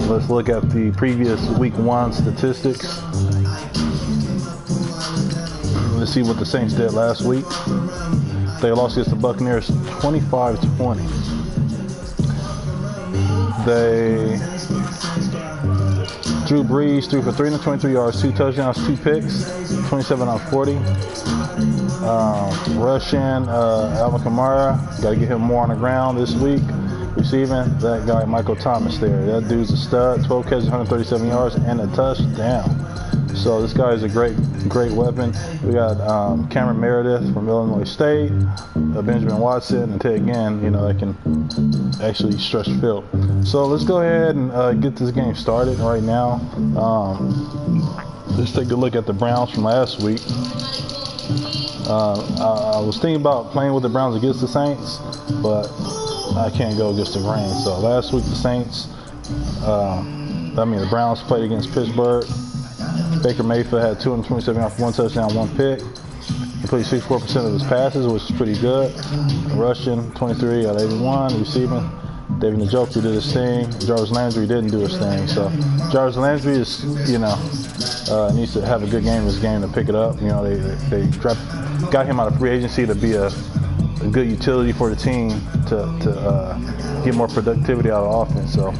Let's look at the previous week 1 statistics. Let's see what the Saints did last week. They lost against the Buccaneers 25-20. Drew Brees threw for 323 yards, 2 touchdowns, 2 picks, 27 on 40. Rushing, Alvin Kamara, got to get him more on the ground this week. Receiving, that guy Michael Thomas there. That dude's a stud, 12 catches, 137 yards, and a touchdown. So this guy is a great weapon. We got Cameron Meredith from Illinois State, Benjamin Watson, and Ted Ginn, that can actually stretch the field. So let's go ahead and get this game started right now. Let's take a look at the Browns from last week. I was thinking about playing with the Browns against the Saints, but I can't go against the grain. So last week the Saints, the Browns played against Pittsburgh. Baker Mayfield had 227 yards, 1 touchdown, 1 pick. He played 64% of his passes, which is pretty good. Rushing, 23 out of 81. Receiving, David Njoku did his thing. Jarvis Landry didn't do his thing. So Jarvis Landry is, needs to have a good game this game to pick it up. They got him out of free agency to be a good utility for the team to get more productivity out of offense. So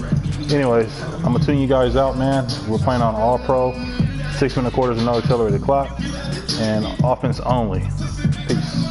anyways, I'm going to tune you guys out, man. We're playing on All Pro, 6-minute quarters, no accelerated clock, and offense only. Peace.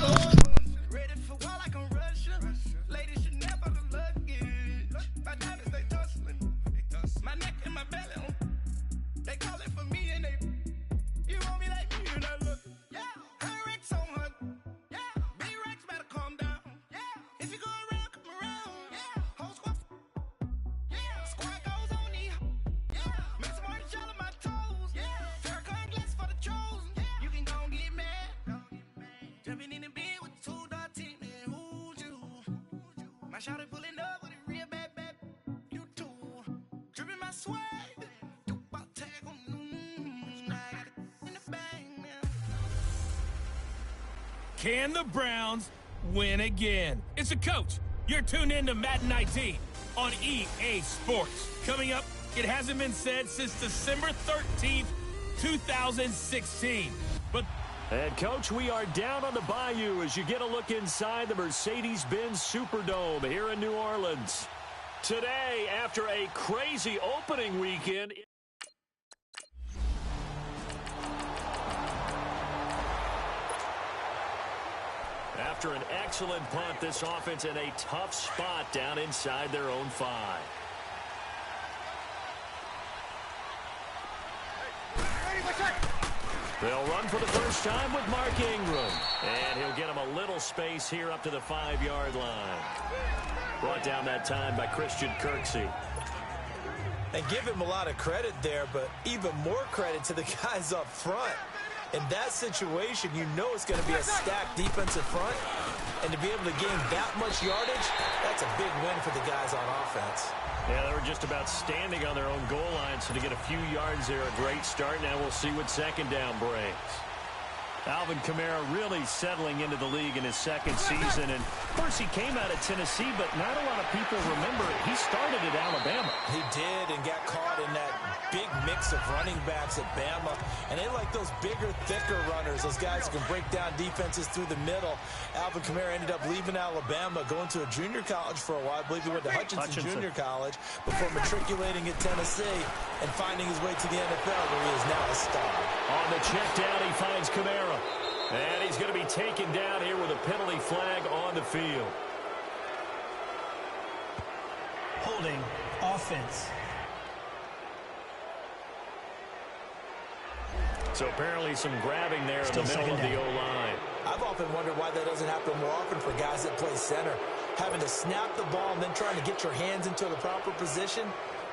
Can the Browns win again? It's a coach. You're tuned in to Madden 19 on EA Sports. Coming up, it hasn't been said since December 13th, 2016. And, Coach, we are down on the bayou as you get a look inside the Mercedes-Benz Superdome here in New Orleans. Today, after a crazy opening weekend... After an excellent punt, this offense in a tough spot down inside their own 5. They'll run for the first time with Mark Ingram. And he'll get him a little space here up to the 5-yard line. Brought down that time by Christian Kirksey. And give him a lot of credit there, but even more credit to the guys up front. In that situation, you know it's going to be a stacked defensive front. And to be able to gain that much yardage, that's a big win for the guys on offense. Yeah, they were just about standing on their own goal line, so to get a few yards there, a great start. Now we'll see what second down brings. Alvin Kamara really settling into the league in his second season. And, of course, he came out of Tennessee, but not a lot of people remember it. He started at Alabama. He did and got caught in that big mix of running backs at Bama. And they like those bigger, thicker runners, those guys who can break down defenses through the middle. Alvin Kamara ended up leaving Alabama, going to a junior college for a while. I believe he went to Hutchinson Junior College before matriculating at Tennessee and finding his way to the NFL, where he is now a star. On the check down, he finds Kamara. And he's going to be taken down here with a penalty flag on the field. Holding offense. So apparently some grabbing there in the middle of the O-line. I've often wondered why that doesn't happen more often for guys that play center. Having to snap the ball and then trying to get your hands into the proper position,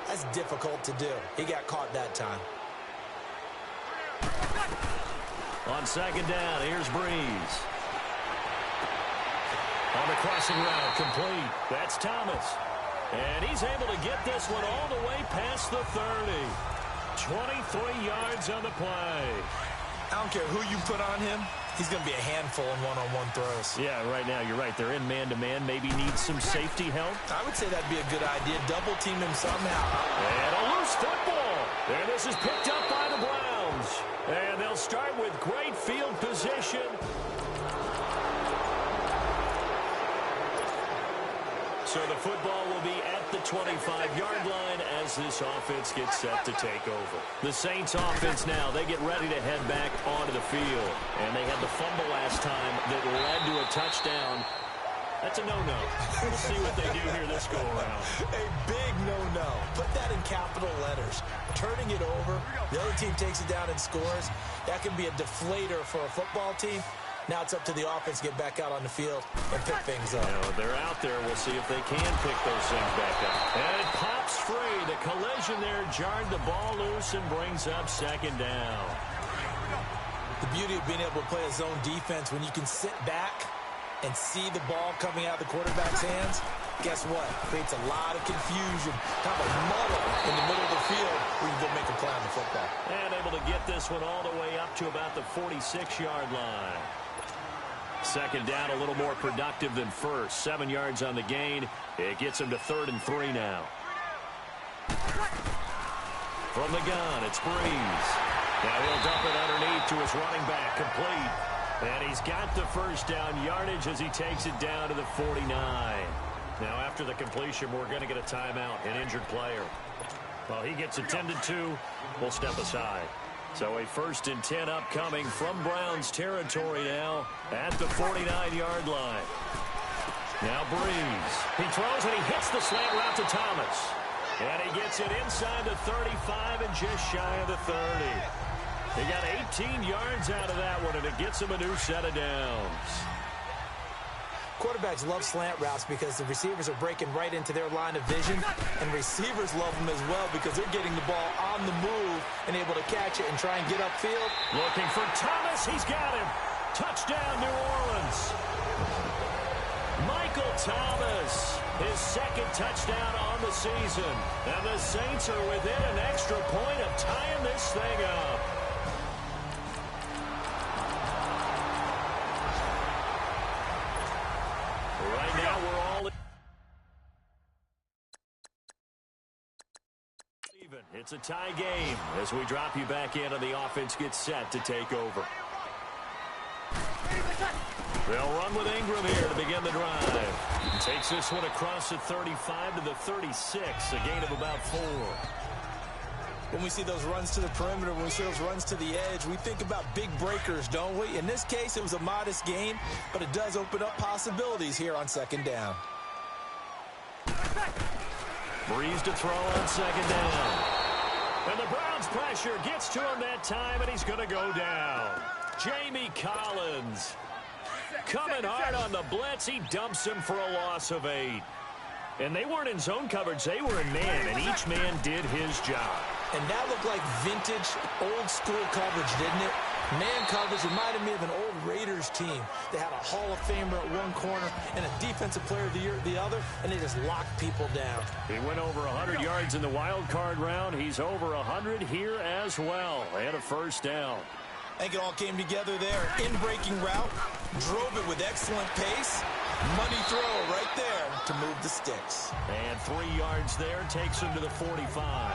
that's difficult to do. He got caught that time. On second down, here's Brees. On the crossing route, complete. That's Thomas. And he's able to get this one all the way past the 30. 23 yards on the play. I don't care who you put on him. He's going to be a handful in one-on-one throws. Yeah, right now, you're right. They're in man-to-man. Maybe needs some safety help. I would say that'd be a good idea. Double team him somehow. And a loose football. And this is picked up by the Browns. And they'll start with great field position. So the football will be at the 25-yard line as this offense gets set to take over. The Saints offense now, they get ready to head back onto the field. And they had the fumble last time that led to a touchdown. That's a no-no. We'll see what they do here this go-around. A big no-no. Put that in capital letters. Turning it over, the other team takes it down and scores. That can be a deflator for a football team. Now it's up to the offense to get back out on the field and pick things up. They're out there. We'll see if they can pick those things back up. And it pops free. The collision there jarred the ball loose and brings up second down. The beauty of being able to play a zone defense when you can sit back and see the ball coming out of the quarterback's hands, guess what? Creates a lot of confusion, kind of a muddle in the middle of the field where you can go make a play on the football. And able to get this one all the way up to about the 46-yard line. Second down, a little more productive than first. 7 yards on the gain. It gets him to 3rd and 3 now. From the gun, it's Breeze. Now he'll dump it underneath to his running back, complete. And he's got the first down yardage as he takes it down to the 49. Now after the completion, we're going to get a timeout, an injured player. Well, he gets attended to. We'll step aside. So a 1st and 10 upcoming from Browns territory now at the 49-yard line. Now Breeze. He throws and he hits the slant route to Thomas. And he gets it inside the 35 and just shy of the 30. He got 18 yards out of that one, and it gets him a new set of downs. Quarterbacks love slant routes because the receivers are breaking right into their line of vision, and receivers love them as well because they're getting the ball on the move and able to catch it and try and get upfield. Looking for Thomas. He's got him. Touchdown, New Orleans. Michael Thomas, his 2nd touchdown on the season. And the Saints are within an extra point of tying this thing up. Right now, we're all even. It's a tie game as we drop you back in and the offense gets set to take over. They'll run with Ingram here to begin the drive. Takes this one across the 35 to the 36, a gain of about 4. When we see those runs to the perimeter, when we see those runs to the edge, we think about big breakers, don't we? In this case, it was a modest gain, but it does open up possibilities here on 2nd down. Breeze to throw on 2nd down. And the Browns pressure gets to him that time, and he's going to go down. Jamie Collins coming hard on the blitz. He dumps him for a loss of 8. And they weren't in zone coverage. They were in man, and each man did his job. And that looked like vintage, old-school coverage, didn't it? Man coverage reminded me of an old Raiders team. They had a Hall of Famer at one corner and a Defensive Player of the Year at the other, and they just locked people down. He went over 100 yards in the wild card round. He's over 100 here as well. And a 1st down. I think it all came together there. In-breaking route, drove it with excellent pace. Money throw right there to move the sticks. And 3 yards there takes him to the 45.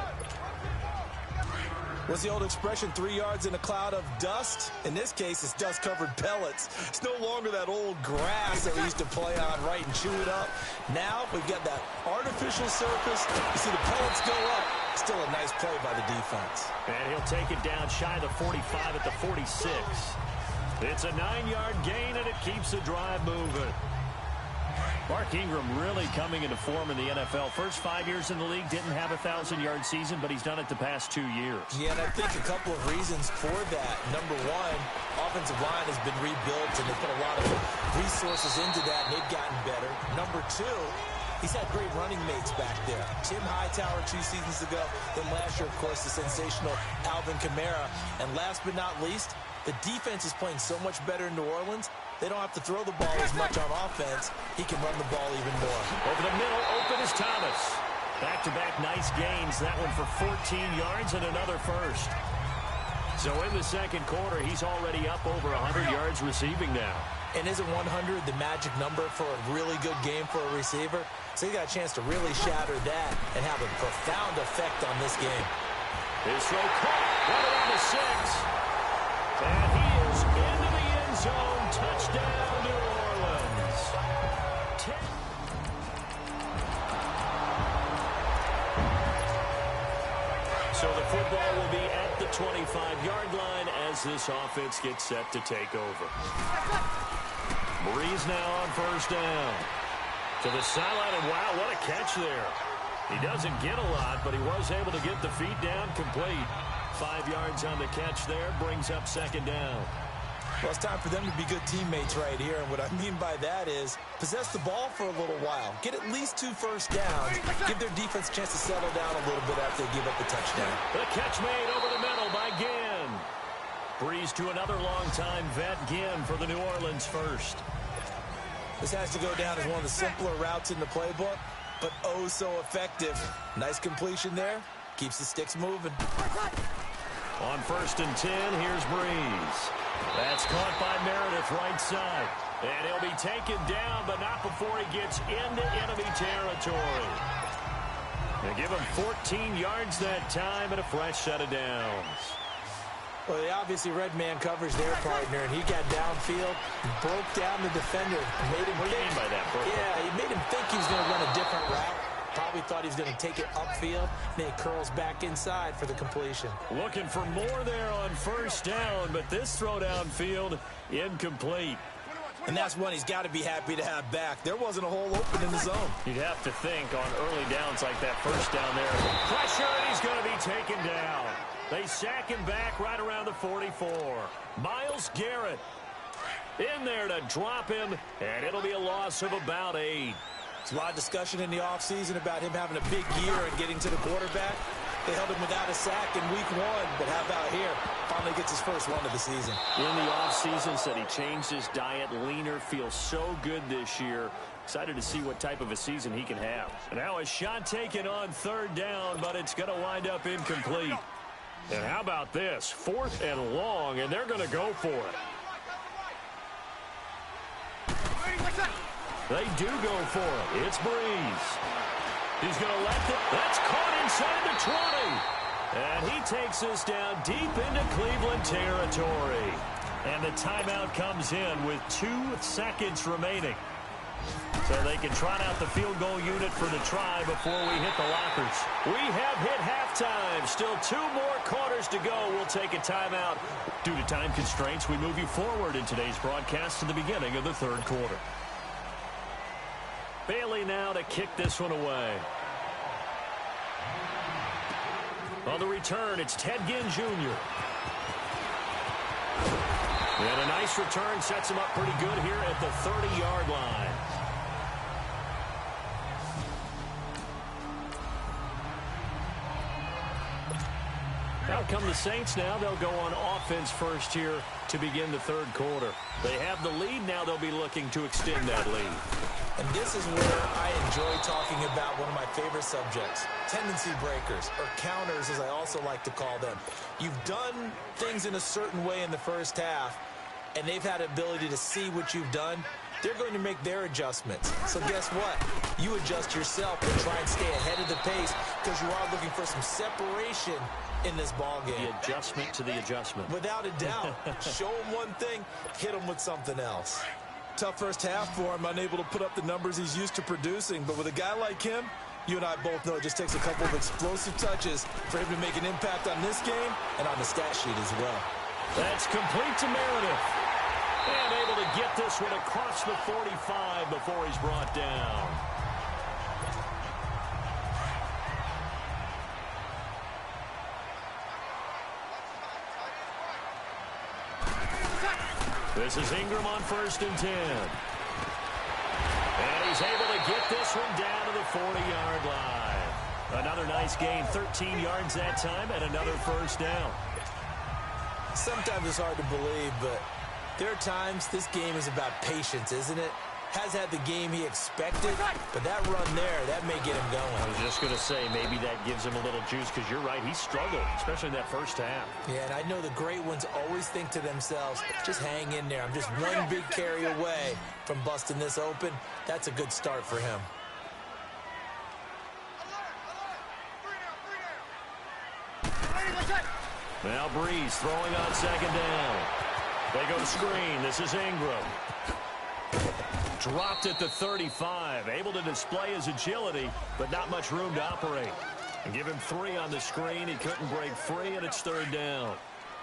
What's the old expression, 3 yards in a cloud of dust? In this case, it's dust-covered pellets. It's no longer that old grass that we used to play on, right, and chew it up. Now we've got that artificial surface. You see the pellets go up. Still a nice play by the defense. And he'll take it down shy of the 45 at the 46. It's a 9-yard gain, and it keeps the drive moving. Mark Ingram really coming into form in the NFL. First 5 years in the league, didn't have a 1,000-yard season, but he's done it the past 2 years. Yeah, and I think a couple of reasons for that. Number one, offensive line has been rebuilt, and they put a lot of resources into that, and they've gotten better. Number two, he's had great running mates back there. Tim Hightower 2 seasons ago, then last year, of course, the sensational Alvin Kamara. And last but not least, the defense is playing so much better in New Orleans. They don't have to throw the ball as much on offense. He can run the ball even more. Over the middle, open is Thomas. Back-to-back nice gains. That one for 14 yards and another 1st. So in the second quarter, he's already up over 100 yards receiving now. And isn't 100 the magic number for a really good game for a receiver? So he got a chance to really shatter that and have a profound effect on this game. His throw caught right around the 6. And he is into the end zone. Touchdown, New Orleans. So the football will be at the 25-yard line as this offense gets set to take over. Breeze now on first down. To the sideline, and wow, what a catch there. He doesn't get a lot, but he was able to get the feet down complete. 5 yards on the catch there, brings up second down. Well, it's time for them to be good teammates right here, and what I mean by that is possess the ball for a little while. Get at least 2 first downs. Give their defense a chance to settle down a little bit after they give up the touchdown. The catch made over the middle by Ginn. Breeze to another long-time vet, Ginn, for the New Orleans first. This has to go down as one of the simpler routes in the playbook, but oh so effective. Nice completion there. Keeps the sticks moving. On first and 10, here's Breeze. That's caught by Meredith right side. And he'll be taken down, but not before he gets into enemy territory. They give him 14 yards that time and a fresh set of downs. Well, they obviously read man coverage their partner, and he got downfield, broke down the defender. Made him what do you mean by that, bro? Yeah, he made him think he was going to run a different route. Probably thought he was going to take it upfield. Then he curls back inside for the completion. Looking for more there on first down, but this throw downfield incomplete. And that's one he's got to be happy to have back. There wasn't a hole open in the zone. You'd have to think on early downs like that first down there. Pressure, and he's going to be taken down. They sack him back right around the 44. Myles Garrett in there to drop him, and it'll be a loss of about 8. There's a lot of discussion in the offseason about him having a big year and getting to the quarterback. They held him without a sack in week 1, but how about here? Finally gets his first one of the season. In the offseason, said he changed his diet, leaner, feels so good this year. Excited to see what type of a season he can have. And now a shot taken on third down, but it's going to wind up incomplete. And how about this? 4th and long, and they're going to go for it. They do go for it. It's Breeze. He's going to let it. That's caught inside the 20. And he takes us down deep into Cleveland territory. And the timeout comes in with 2 seconds remaining. So they can trot out the field goal unit for the try before we hit the lockers. We have hit halftime. Still 2 more quarters to go. We'll take a timeout. Due to time constraints, we move you forward in today's broadcast to the beginning of the third quarter. Bailey now to kick this one away. On the return, it's Ted Ginn Jr. And a nice return sets him up pretty good here at the 30-yard line. Out come the Saints now. They'll go on offense first here to begin the third quarter. They have the lead. Now they'll be looking to extend that lead. And this is where I enjoy talking about one of my favorite subjects, tendency breakers, or counters as I also like to call them. You've done things in a certain way in the first half, and they've had the ability to see what you've done. They're going to make their adjustments. So guess what? You adjust yourself and try and stay ahead of the pace because you are looking for some separation in this ball game. The adjustment to the adjustment. Without a doubt. Show them one thing, hit them with something else. Tough first half for him, unable to put up the numbers he's used to producing. But with a guy like him, you and I both know it just takes a couple of explosive touches for him to make an impact on this game and on the stat sheet as well. That's complete to Meredith. And able to get this one across the 45 before he's brought down. This is Ingram on first and 10. And he's able to get this one down to the 40-yard line. Another nice gain, 13 yards that time, and another first down. Sometimes it's hard to believe, but there are times this game is about patience, isn't it? has had the game he expected, but that run there, that may get him going. I was just going to say, maybe that gives him a little juice, because you're right, he struggled, especially in that first half. Yeah, and I know the great ones always think to themselves, just hang in there. I'm just one big carry away from busting this open. That's a good start for him. Now Breeze throwing on second down. They go to screen. This is Ingram. Dropped at the 35. Able to display his agility, but not much room to operate. And give him 3 on the screen. He couldn't break free, and it's third down.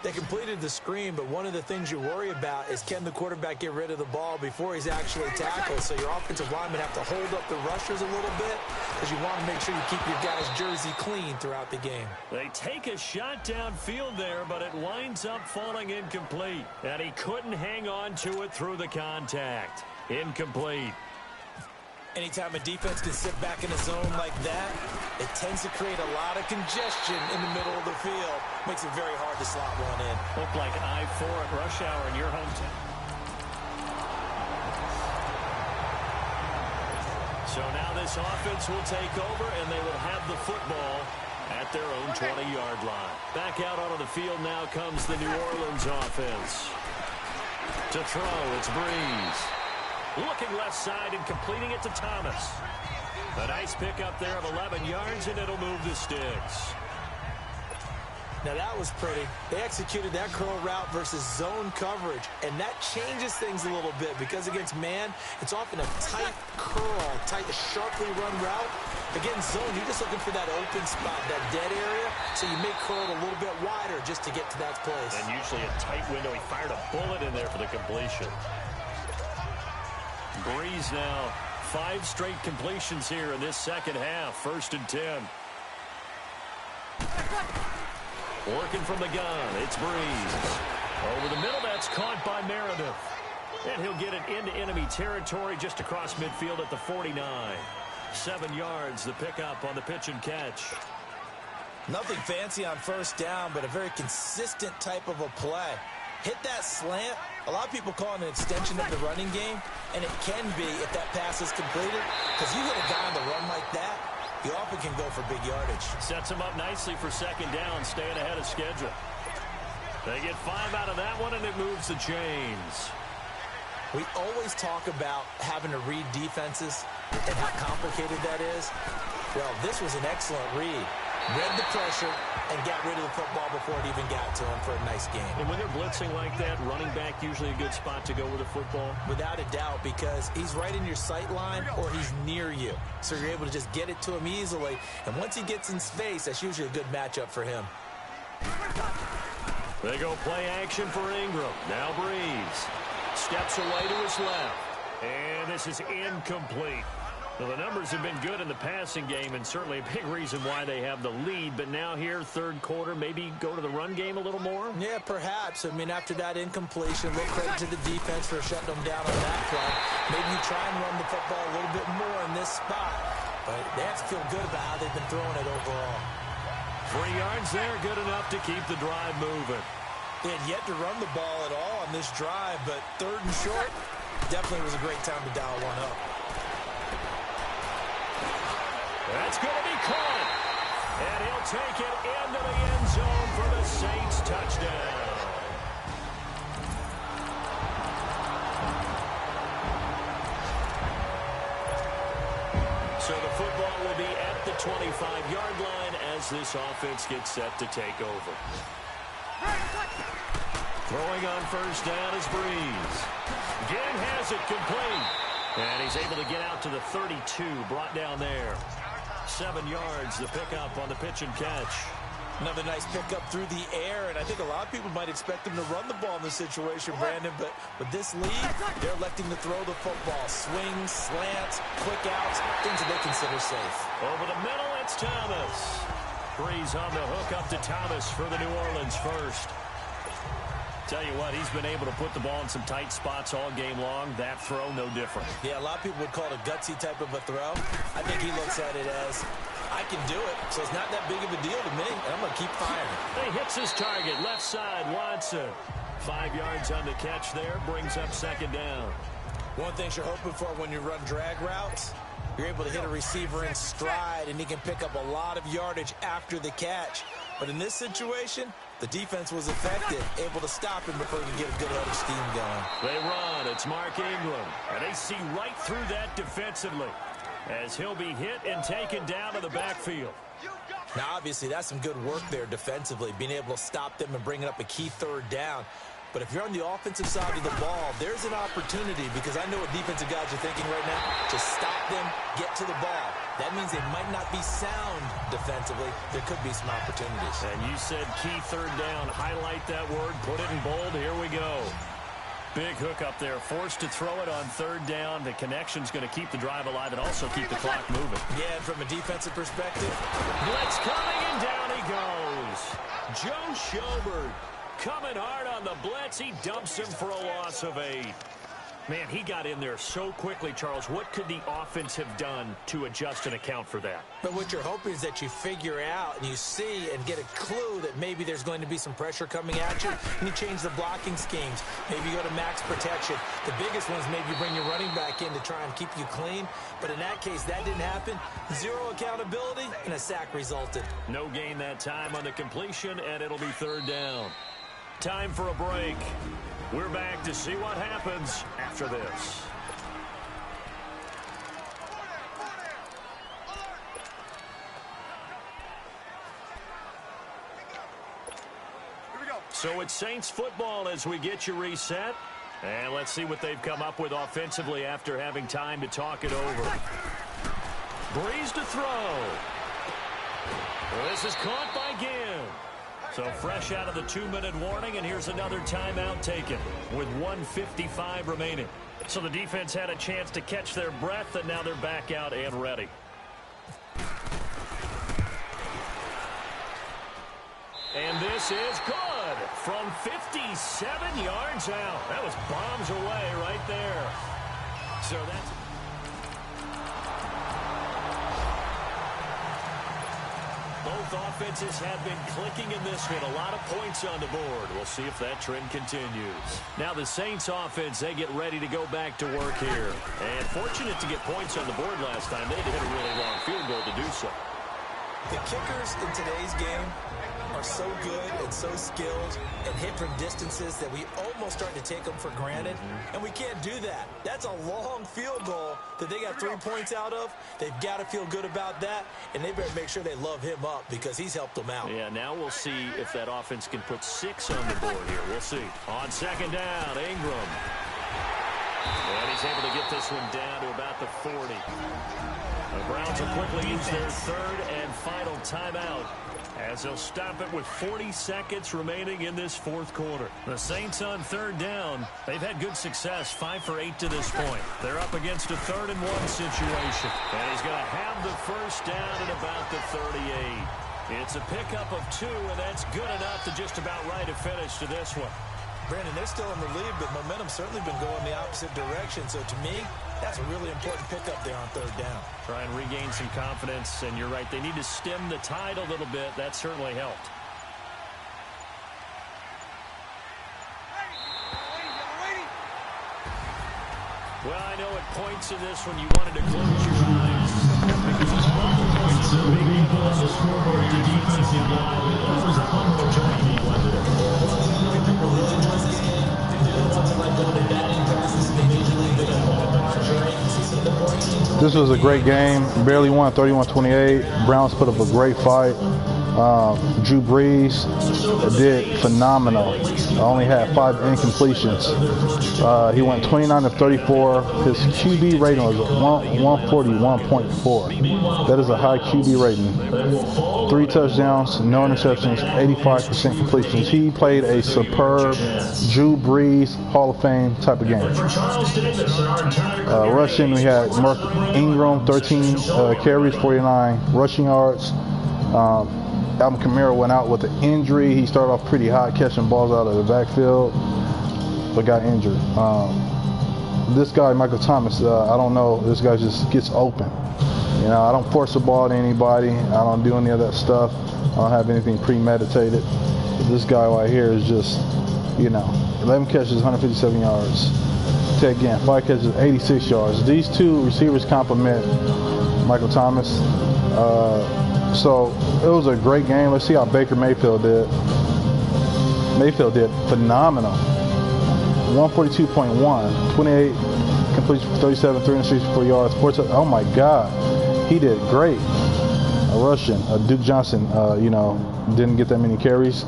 They completed the screen, but one of the things you worry about is can the quarterback get rid of the ball before he's actually tackled? So your offensive linemen have to hold up the rushers a little bit because you want to make sure you keep your guy's jersey clean throughout the game. They take a shot downfield there, but it winds up falling incomplete. And he couldn't hang on to it through the contact. Incomplete. Anytime a defense can sit back in a zone like that, it tends to create a lot of congestion in the middle of the field. Makes it very hard to slot one in. Looked like I-4 at rush hour in your hometown. So now this offense will take over, and they will have the football at their own 20-yard line. Back out onto the field now comes the New Orleans offense. To throw, it's Breeze. Looking left side and completing it to Thomas. A nice pickup there of 11 yards, and it'll move the sticks. Now that was pretty. They executed that curl route versus zone coverage, and that changes things a little bit because against man, it's often a tight curl, tight, sharply run route. Against zone, you're just looking for that open spot, that dead area, so you may curl it a little bit wider just to get to that place. And usually a tight window. He fired a bullet in there for the completion. Breeze now, 5 straight completions here in this second half. 1st and 10. Working from the gun, it's Breeze. Over the middle, that's caught by Meredith. And he'll get it into enemy territory just across midfield at the 49. 7 yards, the pickup on the pitch and catch. Nothing fancy on first down, but a very consistent type of a play. Hit that slant. A lot of people call it an extension of the running game, and it can be if that pass is completed, because you hit a guy on the run like that, you often can go for big yardage. Sets him up nicely for second down, staying ahead of schedule. They get 5 out of that one, and it moves the chains. We always talk about having to read defenses and how complicated that is. Well, this was an excellent read. Read the pressure and got rid of the football before it even got to him for a nice game. And when they're blitzing like that, running back usually a good spot to go with the football? Without a doubt, because he's right in your sight line or he's near you. So you're able to just get it to him easily. And once he gets in space, that's usually a good matchup for him. They go play action for Ingram. Now Breeze. Steps away to his left. And this is incomplete. Well, the numbers have been good in the passing game, and certainly a big reason why they have the lead. But now here, third quarter, maybe go to the run game a little more? Yeah, perhaps. I mean, after that incompletion, a little credit to the defense for shutting them down on that play. Maybe you try and run the football a little bit more in this spot. But they have to feel good about how they've been throwing it overall. 3 yards there, good enough to keep the drive moving. They had yet to run the ball at all on this drive, but 3rd and short, definitely was a great time to dial one up. That's going to be caught. And he'll take it into the end zone for the Saints touchdown. So the football will be at the 25-yard line as this offense gets set to take over. Throwing on first down is Breeze. Again has it complete. And he's able to get out to the 32, brought down there. 7 yards, the pickup on the pitch and catch. Another nice pickup through the air, and I think a lot of people might expect him to run the ball in this situation, Brandon, but with this lead, they're electing to throw the football. Swings, slants, quick outs, things that they consider safe. Over the middle, it's Thomas. Breeze on the hook up to Thomas for the New Orleans first. Tell you what, he's been able to put the ball in some tight spots all game long. That throw, no different. Yeah, a lot of people would call it a gutsy type of a throw. I think he looks at it as, I can do it, so it's not that big of a deal to me, and I'm going to keep firing. He hits his target, left side, Watson. 5 yards on the catch there, brings up second down. One thing you're hoping for when you run drag routes, you're able to hit a receiver in stride, and he can pick up a lot of yardage after the catch. But in this situation, the defense was effective, able to stop him before he could get a good head of steam going. They run. It's Mark Ingram. And they see right through that defensively as he'll be hit and taken down to the backfield. Now, obviously, that's some good work there defensively, being able to stop them and bringing up a key third down. But if you're on the offensive side of the ball, there's an opportunity, because I know what defensive guys are thinking right now. Just stop them, get to the ball. That means they might not be sound defensively. There could be some opportunities. And you said key third down. Highlight that word. Put it in bold. Here we go. Big hook up there. Forced to throw it on third down. The connection's going to keep the drive alive and also keep the clock moving. Yeah, and from a defensive perspective, blitz coming, and down he goes. Joe Schobert coming hard on the blitz. He dumps him for a loss of 8. Man, he got in there so quickly, Charles. What could the offense have done to adjust and account for that? But what you're hoping is that you figure out and you see and get a clue that maybe there's going to be some pressure coming at you, and you change the blocking schemes. Maybe you go to max protection. The biggest one is maybe you bring your running back in to try and keep you clean. But in that case, that didn't happen. Zero accountability, and a sack resulted. No gain that time on the completion, and it'll be third down. Time for a break. We're back to see what happens after this. So it's Saints football as we get you reset. And let's see what they've come up with offensively after having time to talk it over. Breeze to throw. This is caught by Ginn. So fresh out of the 2-minute warning, and here's another timeout taken with 1:55 remaining. So the defense had a chance to catch their breath, and now they're back out and ready. And this is good from 57 yards out. That was bombs away right there. So that's... Both offenses have been clicking in this one. A lot of points on the board. We'll see if that trend continues. Now the Saints offense, they get ready to go back to work here. And fortunate to get points on the board last time. They had to hit a really long field goal to do so. The kickers in today's game are so good and so skilled and hit from distances that we almost start to take them for granted. And we can't do that. That's a long field goal that they got 3 points out of. They've got to feel good about that, and they better make sure they love him up because he's helped them out. Yeah, now we'll see if that offense can put 6 on the board here. We'll see. On second down, Ingram. And he's able to get this one down to about the 40. The Browns will quickly use their third and final timeout as they'll stop it with 40 seconds remaining in this fourth quarter. The Saints on third down. They've had good success, 5 for 8 to this point. They're up against a 3rd and 1 situation. And he's going to have the first down at about the 38. It's a pickup of 2, and that's good enough to just about write a finish to this one. Brandon, they're still in the lead, but momentum's certainly been going the opposite direction. So to me, that's a really important pickup there on third down. Try and regain some confidence, and you're right. They need to stem the tide a little bit. That certainly helped. Well, I know at points in this when you wanted to close your eyes. Because it's points of big people on the scoreboard to defensive line. That was a fun more journey. This was a great game. Barely won, 31-28. Browns put up a great fight. Drew Brees did phenomenal. Only had 5 incompletions. He went 29 of 34. His QB rating was 141.4. That is a high QB rating. 3 touchdowns, no interceptions, 85% completions. He played a superb Drew Brees Hall of Fame type of game. Rushing, we had Mark Ingram, 13 carries, 49 rushing yards. Alvin Kamara went out with an injury. He started off pretty hot, catching balls out of the backfield, but got injured. This guy, Michael Thomas, I don't know. This guy just gets open. You know, I don't force the ball to anybody. I don't do any of that stuff. I don't have anything premeditated. But this guy right here is just, you know, 11 catches, 157 yards. Ted Ginn, 5 catches, 86 yards. These two receivers complement Michael Thomas. So it was a great game. Let's see how Baker Mayfield did. Mayfield did phenomenal. 142.1, 28 completion for 37, 364 yards. Oh my God, he did great. A Russian, Duke Johnson, didn't get that many carries.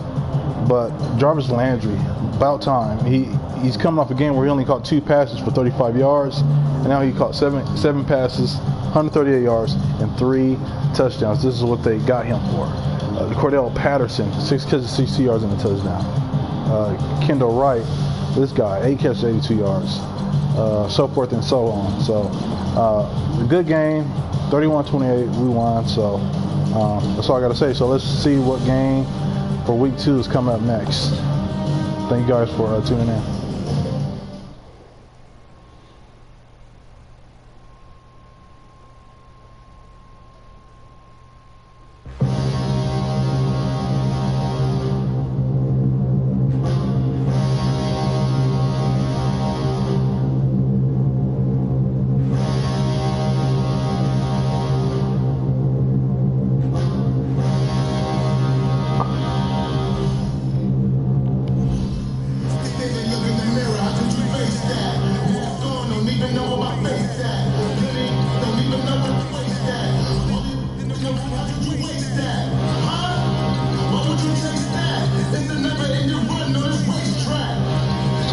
But Jarvis Landry, about time. He's coming off a game where he only caught 2 passes for 35 yards, and now he caught seven passes, 138 yards, and 3 touchdowns. This is what they got him for. Cordell Patterson, 6 catches, 60 yards, and a touchdown. Kendall Wright, this guy, 8 catches, 82 yards. So forth and so on. So, a good game, 31-28, we won. So, that's all I got to say. So, let's see what game for week 2 is coming up next. Thank you guys for tuning in.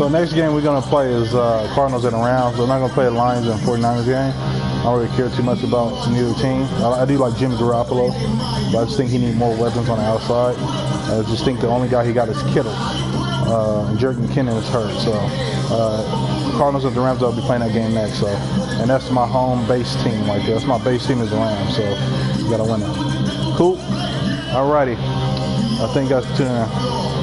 So next game we're going to play is Cardinals and the Rams. We're not going to play the Lions and 49ers game. I don't really care too much about neither team. I do like Jimmy Garoppolo, but I just think he needs more weapons on the outside. I just think the only guy he got is Kittle. And Jerick McKinnon is hurt. So Cardinals and the Rams, I'll be playing that game next. So, and that's my home base team. Like that's my base team is the Rams. So you got to win it. Cool. Alrighty. Thank you guys for tuning in.